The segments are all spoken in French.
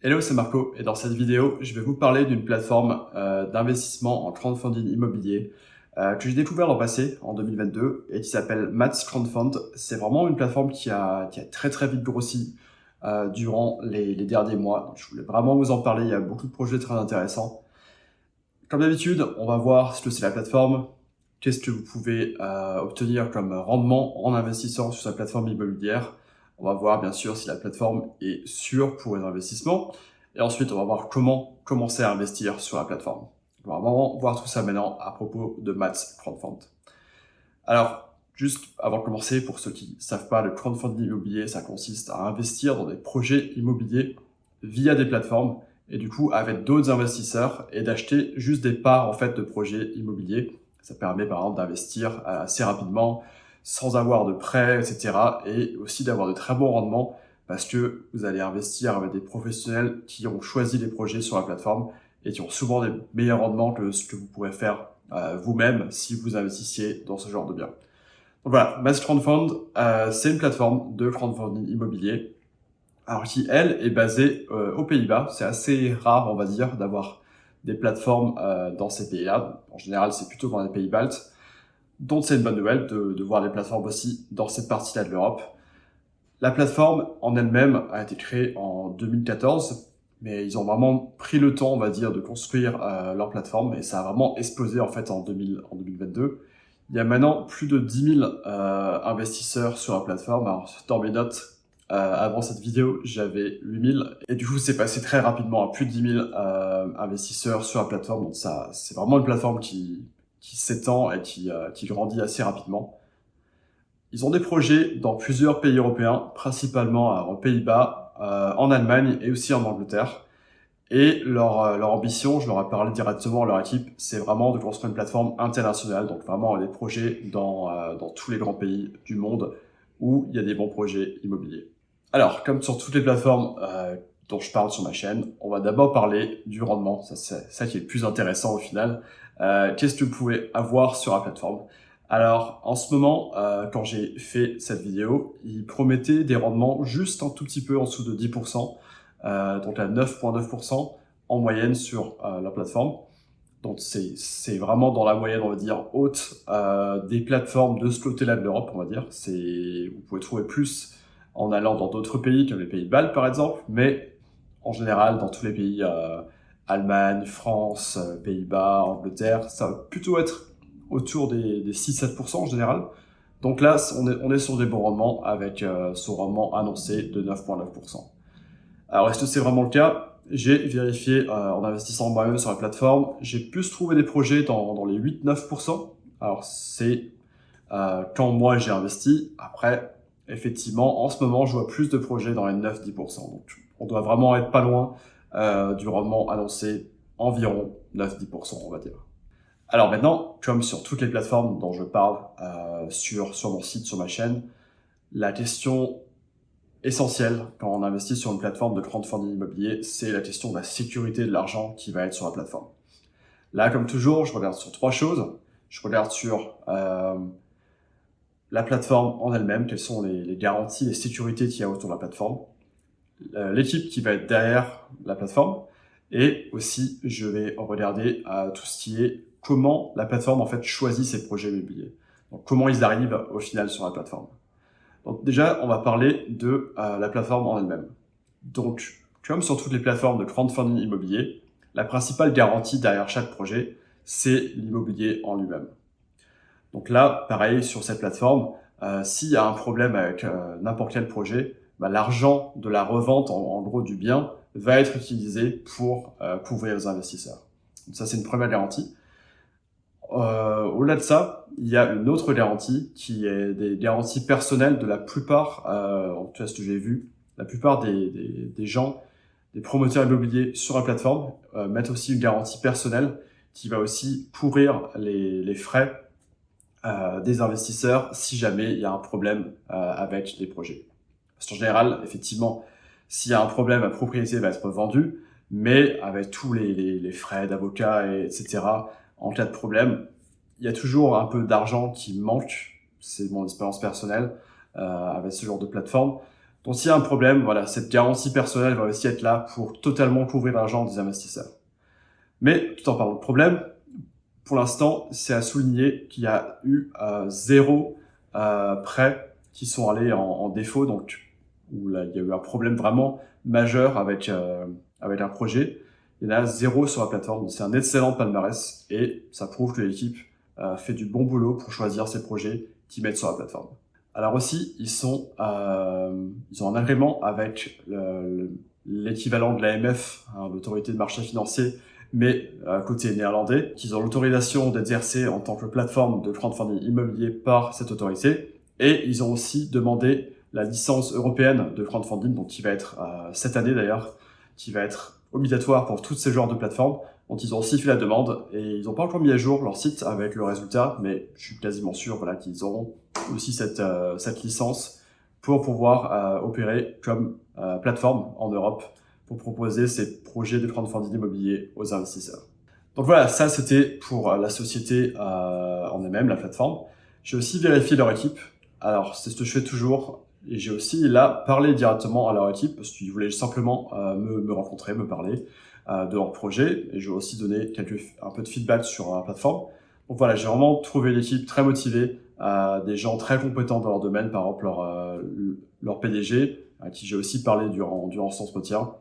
Hello, c'est Marco et dans cette vidéo, je vais vous parler d'une plateforme d'investissement en crowdfunding immobilier que j'ai découvert l'an passé, en 2022, et qui s'appelle Mats Crowdfund. C'est vraiment une plateforme qui a très très vite grossi durant les derniers mois. Donc, je voulais vraiment vous en parler, il y a beaucoup de projets très intéressants. Comme d'habitude, on va voir ce que c'est la plateforme, qu'est-ce que vous pouvez obtenir comme rendement en investissant sur sa plateforme immobilière. On va voir bien sûr si la plateforme est sûre pour les investissements. Et ensuite, on va voir comment commencer à investir sur la plateforme. On va vraiment voir tout ça maintenant à propos de Mats Crowdfund. Alors, juste avant de commencer, pour ceux qui ne savent pas, le crowdfunding immobilier, ça consiste à investir dans des projets immobiliers via des plateformes et du coup avec d'autres investisseurs et d'acheter juste des parts en fait de projets immobiliers. Ça permet par exemple d'investir assez rapidement sans avoir de prêts, etc. et aussi d'avoir de très bons rendements parce que vous allez investir avec des professionnels qui ont choisi les projets sur la plateforme et qui ont souvent des meilleurs rendements que ce que vous pourrez faire vous-même si vous investissiez dans ce genre de biens. Donc voilà, Mats Crowdfund, c'est une plateforme de crowdfunding immobilier alors qui, elle, est basée aux Pays-Bas. C'est assez rare, on va dire, d'avoir des plateformes dans ces pays-là. En général, c'est plutôt dans les pays baltes. Donc c'est une bonne nouvelle de voir des plateformes aussi dans cette partie-là de l'Europe. La plateforme en elle-même a été créée en 2014, mais ils ont vraiment pris le temps, on va dire, de construire leur plateforme et ça a vraiment explosé en fait en 2022. Il y a maintenant plus de 10 000 investisseurs sur la plateforme. Alors, dans mes notes, avant cette vidéo, j'avais 8 000. Et du coup, c'est passé très rapidement à plus de 10 000 investisseurs sur la plateforme. Donc, ça, c'est vraiment une plateforme qui s'étend et qui grandit assez rapidement. Ils ont des projets dans plusieurs pays européens, principalement aux Pays-Bas, en Allemagne et aussi en Angleterre. Et leur ambition, je leur ai parlé directement à leur équipe, c'est vraiment de construire une plateforme internationale, donc vraiment des projets dans tous les grands pays du monde où il y a des bons projets immobiliers. Alors, comme sur toutes les plateformes dont je parle sur ma chaîne, on va d'abord parler du rendement, ça c'est ça qui est le plus intéressant au final. Qu'est-ce que vous pouvez avoir sur la plateforme? Alors, en ce moment, quand j'ai fait cette vidéo, ils promettaient des rendements juste un tout petit peu en dessous de 10%. Donc à 9,9% en moyenne sur la plateforme. Donc c'est vraiment dans la moyenne, on va dire, haute des plateformes de ce côté-là de l'Europe, on va dire. Vous pouvez trouver plus en allant dans d'autres pays, comme les pays baltes par exemple, mais en général, dans tous les pays, Allemagne, France, Pays-Bas, Angleterre, ça va plutôt être autour des 6-7% en général. Donc là, on est sur des bons rendements avec ce rendement annoncé de 9,9%. Alors, est-ce que c'est vraiment le cas? J'ai vérifié en investissant moi-même sur la plateforme. J'ai plus trouvé des projets dans les 8-9%. Alors, c'est quand moi j'ai investi. Après, effectivement, en ce moment, je vois plus de projets dans les 9-10%. Donc, on doit vraiment être pas loin du rendement annoncé, environ 9-10%, on va dire. Alors maintenant, comme sur toutes les plateformes dont je parle sur mon site, sur ma chaîne, la question essentiel quand on investit sur une plateforme de crowdfunding immobilier, c'est la question de la sécurité de l'argent qui va être sur la plateforme. Là, comme toujours, je regarde sur trois choses. Je regarde sur la plateforme en elle-même, quelles sont les garanties, les sécurités qu'il y a autour de la plateforme, l'équipe qui va être derrière la plateforme, et aussi je vais regarder tout ce qui est comment la plateforme en fait choisit ses projets immobiliers. Donc comment ils arrivent au final sur la plateforme. Donc déjà, on va parler de la plateforme en elle-même. Donc, comme sur toutes les plateformes de crowdfunding immobilier, la principale garantie derrière chaque projet, c'est l'immobilier en lui-même. Donc là, pareil, sur cette plateforme, s'il y a un problème avec n'importe quel projet, l'argent de la revente, en gros du bien, va être utilisé pour couvrir les investisseurs. Donc ça, c'est une première garantie. Au-delà de ça, il y a une autre garantie qui est des garanties personnelles de la plupart, en tout cas ce que j'ai vu, la plupart des gens, des promoteurs immobiliers sur la plateforme mettent aussi une garantie personnelle qui va aussi pourrir les frais des investisseurs si jamais il y a un problème avec les projets. Parce qu'en général, effectivement, s'il y a un problème, la propriété va être vendue, mais avec tous les frais d'avocat, etc., en cas de problème, il y a toujours un peu d'argent qui manque. C'est mon expérience personnelle avec ce genre de plateforme. Donc s'il y a un problème, voilà, cette garantie personnelle va aussi être là pour totalement couvrir l'argent des investisseurs. Mais tout en parlant de problème, pour l'instant, c'est à souligner qu'il y a eu zéro prêt qui sont allés en défaut, donc où là, il y a eu un problème vraiment majeur avec un projet. Il y en a zéro sur la plateforme, c'est un excellent palmarès et ça prouve que l'équipe fait du bon boulot pour choisir ces projets qu'ils mettent sur la plateforme. Alors aussi, ils ont un agrément avec l'équivalent de l'AMF, hein, l'autorité de marché financier, mais côté néerlandais, qu'ils ont l'autorisation d'exercer en tant que plateforme de crowdfunding immobilier par cette autorité, et ils ont aussi demandé la licence européenne de crowdfunding, donc qui va être cette année d'ailleurs, qui va être obligatoire pour tous ces genres de plateformes. Donc ils ont aussi fait la demande et ils n'ont pas encore mis à jour leur site avec le résultat, mais je suis quasiment sûr voilà, qu'ils auront aussi cette licence pour pouvoir opérer comme plateforme en Europe pour proposer ces projets de crowdfunding immobilier aux investisseurs. Donc voilà, ça c'était pour la société en elle-même, la plateforme. J'ai aussi vérifié leur équipe. Alors c'est ce que je fais toujours. Et j'ai aussi là parlé directement à leur équipe parce qu'ils voulaient simplement me rencontrer, me parler de leur projet. Et je vais aussi donner un peu de feedback sur la plateforme. Donc voilà, j'ai vraiment trouvé l'équipe très motivée, des gens très compétents dans leur domaine, par exemple leur PDG, à qui j'ai aussi parlé durant cet entretien.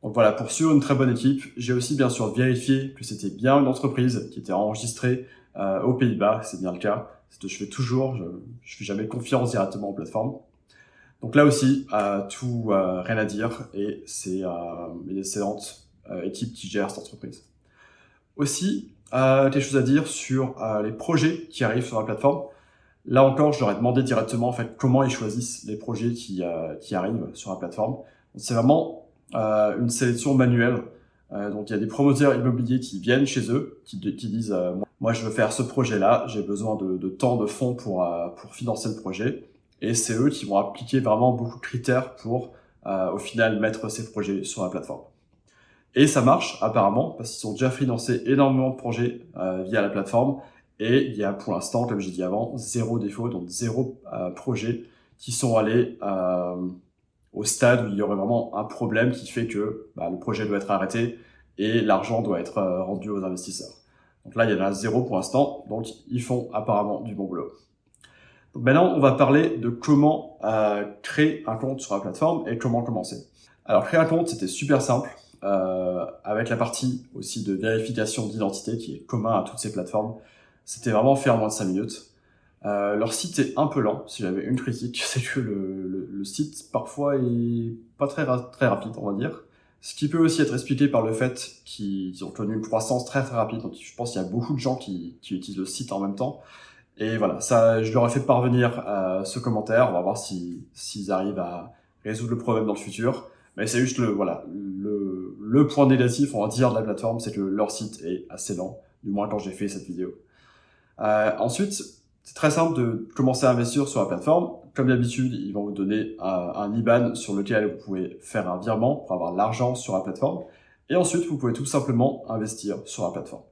Donc voilà, pour suivre une très bonne équipe, j'ai aussi bien sûr vérifié que c'était bien une entreprise qui était enregistrée aux Pays-Bas, c'est bien le cas. C'est ce que je fais toujours, je fais jamais confiance directement aux plateformes. Donc là aussi, rien à dire et c'est une excellente équipe qui gère cette entreprise. Aussi, quelque chose à dire sur les projets qui arrivent sur la plateforme. Là encore, je leur ai demandé directement en fait comment ils choisissent les projets qui arrivent sur la plateforme. C'est vraiment une sélection manuelle. Donc il y a des promoteurs immobiliers qui viennent chez eux, qui disent moi je veux faire ce projet-là, j'ai besoin de tant de fonds pour financer le projet. Et c'est eux qui vont appliquer vraiment beaucoup de critères pour, au final, mettre ces projets sur la plateforme. Et ça marche, apparemment, parce qu'ils ont déjà financé énormément de projets via la plateforme. Et il y a pour l'instant, comme j'ai dit avant, zéro défaut, donc zéro projet qui sont allés au stade où il y aurait vraiment un problème qui fait que le projet doit être arrêté et l'argent doit être rendu aux investisseurs. Donc là, il y en a zéro pour l'instant, donc ils font apparemment du bon boulot. Donc maintenant, on va parler de comment créer un compte sur la plateforme et comment commencer. Alors, créer un compte, c'était super simple, avec la partie aussi de vérification d'identité qui est commun à toutes ces plateformes. C'était vraiment fait en moins de 5 minutes. Leur site est un peu lent. Si j'avais une critique, c'est que le site, parfois, est pas très rapide, on va dire. Ce qui peut aussi être expliqué par le fait qu'ils ont connu une croissance très rapide. Donc, je pense qu'il y a beaucoup de gens qui utilisent le site en même temps. Et voilà, ça, je leur ai fait parvenir ce commentaire. On va voir s'ils arrivent à résoudre le problème dans le futur. Mais c'est juste le point négatif, on va dire, de la plateforme, c'est que leur site est assez lent, du moins quand j'ai fait cette vidéo. Ensuite, c'est très simple de commencer à investir sur la plateforme. Comme d'habitude, ils vont vous donner un IBAN sur lequel vous pouvez faire un virement pour avoir l'argent sur la plateforme. Et ensuite, vous pouvez tout simplement investir sur la plateforme.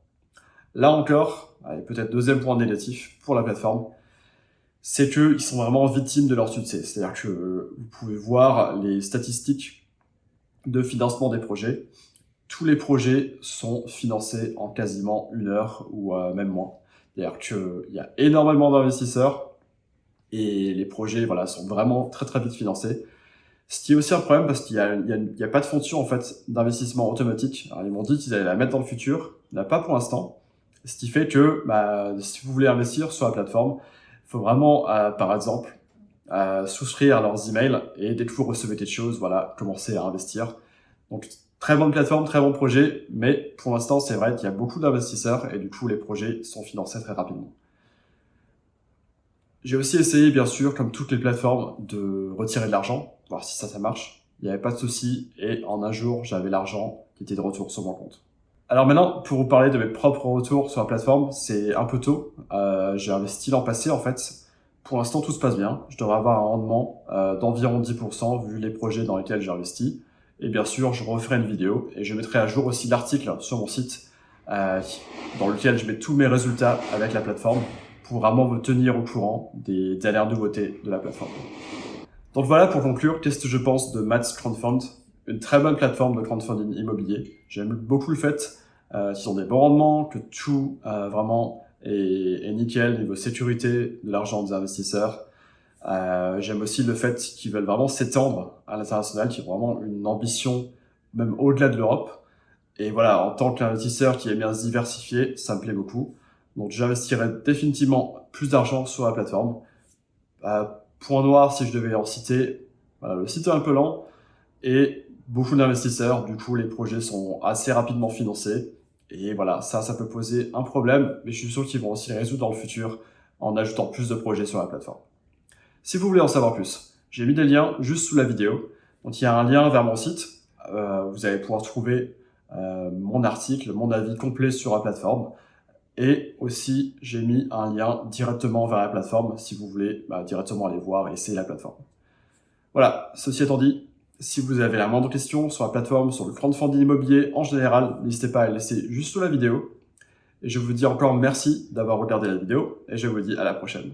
Là encore, peut-être deuxième point négatif pour la plateforme, c'est qu'ils sont vraiment victimes de leur succès. C'est-à-dire que vous pouvez voir les statistiques de financement des projets. Tous les projets sont financés en quasiment 1 heure ou même moins. C'est-à-dire qu'il y a énormément d'investisseurs et les projets sont vraiment très très vite financés. Ce qui est aussi un problème parce qu'il y a pas de fonction en fait d'investissement automatique. Alors, ils m'ont dit qu'ils allaient la mettre dans le futur, il n'y en a pas pour l'instant. Ce qui fait que si vous voulez investir sur la plateforme, il faut vraiment, par exemple, souscrire à leurs emails et dès que vous recevez quelque chose, commencer à investir. Donc, très bonne plateforme, très bon projet, mais pour l'instant, c'est vrai qu'il y a beaucoup d'investisseurs et du coup, les projets sont financés très rapidement. J'ai aussi essayé, bien sûr, comme toutes les plateformes, de retirer de l'argent, voir si ça marche. Il n'y avait pas de souci et en un jour, j'avais l'argent qui était de retour sur mon compte. Alors maintenant, pour vous parler de mes propres retours sur la plateforme, c'est un peu tôt. J'ai investi l'an passé en fait. Pour l'instant, tout se passe bien. Je devrais avoir un rendement d'environ 10% vu les projets dans lesquels j'ai investi. Et bien sûr, je referai une vidéo et je mettrai à jour aussi l'article sur mon site dans lequel je mets tous mes résultats avec la plateforme pour vraiment vous tenir au courant des dernières nouveautés de la plateforme. Donc voilà, pour conclure, qu'est-ce que je pense de Mats Crowdfund? Une très bonne plateforme de crowdfunding immobilier. J'aime beaucoup le fait qu'ils ont des bons rendements, que tout vraiment est nickel niveau sécurité de l'argent des investisseurs. J'aime aussi le fait qu'ils veulent vraiment s'étendre à l'international, qu'ils ont vraiment une ambition même au-delà de l'Europe. Et voilà, en tant qu'investisseur qui aime bien se diversifier, ça me plaît beaucoup. Donc j'investirai définitivement plus d'argent sur la plateforme. Point noir, si je devais en citer, voilà, le site est un peu lent et beaucoup d'investisseurs. Du coup, les projets sont assez rapidement financés. Et voilà, ça peut poser un problème, mais je suis sûr qu'ils vont aussi les résoudre dans le futur en ajoutant plus de projets sur la plateforme. Si vous voulez en savoir plus, j'ai mis des liens juste sous la vidéo. Donc il y a un lien vers mon site. Vous allez pouvoir trouver mon article, mon avis complet sur la plateforme. Et aussi, j'ai mis un lien directement vers la plateforme si vous voulez directement aller voir et essayer la plateforme. Voilà, ceci étant dit, si vous avez la moindre question sur la plateforme, sur le crowdfunding immobilier en général, n'hésitez pas à la laisser juste sous la vidéo. Et je vous dis encore merci d'avoir regardé la vidéo et je vous dis à la prochaine.